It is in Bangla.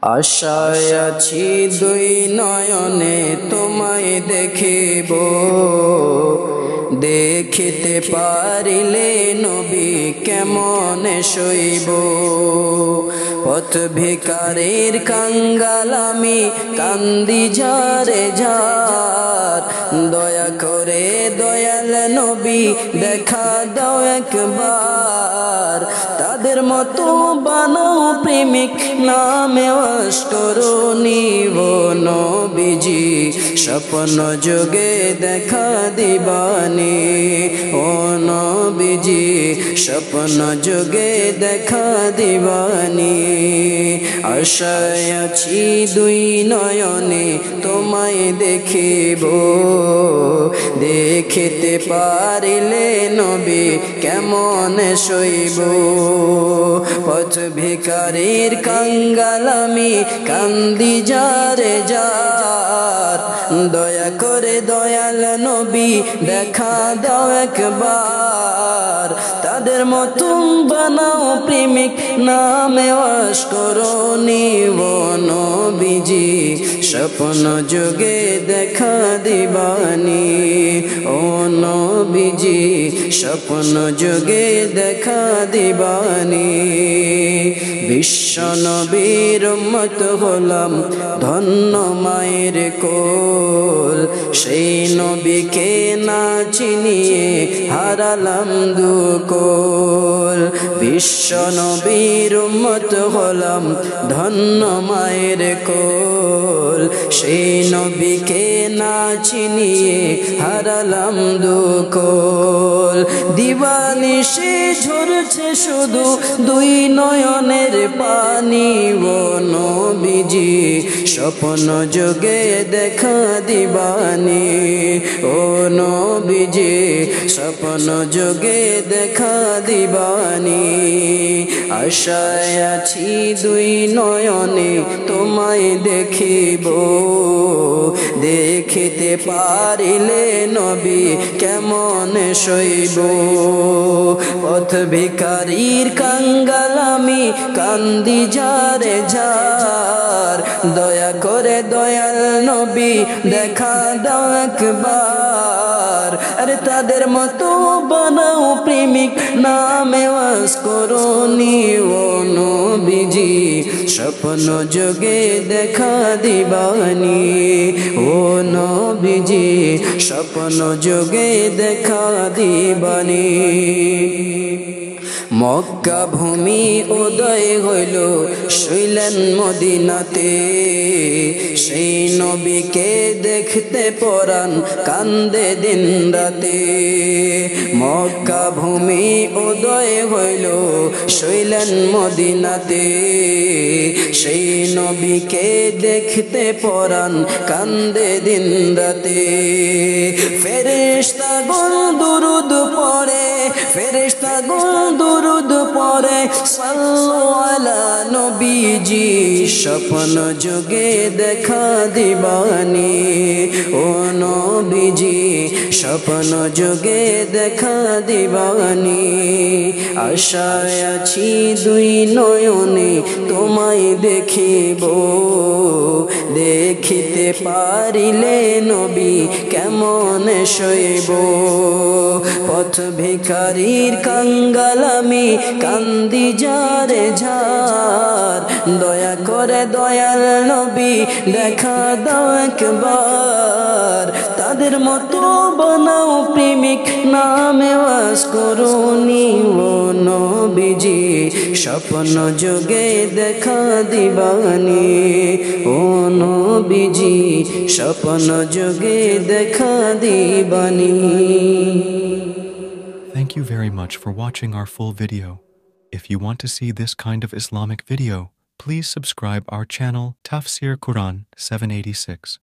আশায় আছি দুই নয়নে তোমায় দেখিব, দেখিতে পারিলে নবী কেমনে সইব। পথ ভিখারীর কাঙ্গাল আমি কান্দি যারে যার, দয়া করে দয়াল নবী দেখা দাও একবার। তাদের মতো বানাও প্রেমিক নামে অস্করণী ও নবীজি, স্বপ্ন যোগে দেখা দিবানি ও নবীজি, স্বপ্ন যোগে দেখা দিবানি। আশায় আছি দুই নয়নে তোমায় দেখিব, দেখিতে পারিলে নবী কেমনে সইব। পথ ভিখারীর কাঙ্গাল আমি কান্দি যারে যার, দয়া করে দয়াল নবী দেখা দাও একবার। তাদের মতন বানাও প্রেমিক নামে অস্করণী ও নবীজি, স্বপ্ন যোগে দেখা দিবানি ও নবীজি, স্বপ্ন যোগে দেখা দিবানি। বিশ্ব নবীর উম্মত হলাম ধন্য মায়ের কোল, সেই নবীকে না চিনিয়ে হারালাম দুকোল। বিশ্ব নবীর উম্মত হলাম ধন্য মায়ের কোল, সেই নবীকে না চিনিয়ে হারালাম দুকোল। দিবানিশি ঝরছে শুধু দুই নয়নের পানি ও নবীজি, স্বপ্ন যোগে দেখা দিবানি ও নবীজি, স্বপ্ন যোগে দেখা দিবানি। আশায় আছি দুই নয়নে তোমায় দেখিব, দেখিতে পারিলে নবী কেমনে সইব। পথ ভিখারীর কাঙ্গাল আমি কান্দি যারে যার, দয়া করে দয়াল নবী দেখা দাও একবার। আরে তাদের মতো বানাও প্রেমিক নামে অস্করণী ও নবীজি, স্বপ্ন যোগে দেখা দিবানি ও নবীজি, স্বপ্ন যোগে দেখা দিবানি। মক্কা ভূমি উদয় হইল শুইলেন মদিনাতে, সেই নবীকে দেখতে পরাণ কান্দে দিন রাতে। মক্কা ভূমি উদয় হইল শুইলেন মদিনাতে, সেই নবীকে দেখতে পরাণ কান্দে দিন রাতে। ফেরেশতাগণ দুরূদ পড়ে, ফেরেশতাগণ দুরূদ পড়ে, সাল্লু আলা নবীজি, স্বপ্ন যোগে দেখা দিবানি ও নবীজি, স্বপ্ন যোগে দেখা দিবানি। আশায় আছি দুই নয়নে তোমায় দেখিব, দেখিতে পারিলে নবী কেমনে সইব। পথ ভিখারীর কাঙ্গাল আমি কান্দি যারে যার, দয়া করে দয়াল নবী দেখা দাও একবার। তাদের মতো বানাও প্রেমিক নামে অস্করণী ও নবীজি, স্বপ্ন যোগে দেখা দিবানি ও নবীজি, স্বপ্ন যোগে দেখা দিবানি। Thank you very much for watching our full video. If you want to see this kind of Islamic video, please subscribe our channel Tafsir Quran 786.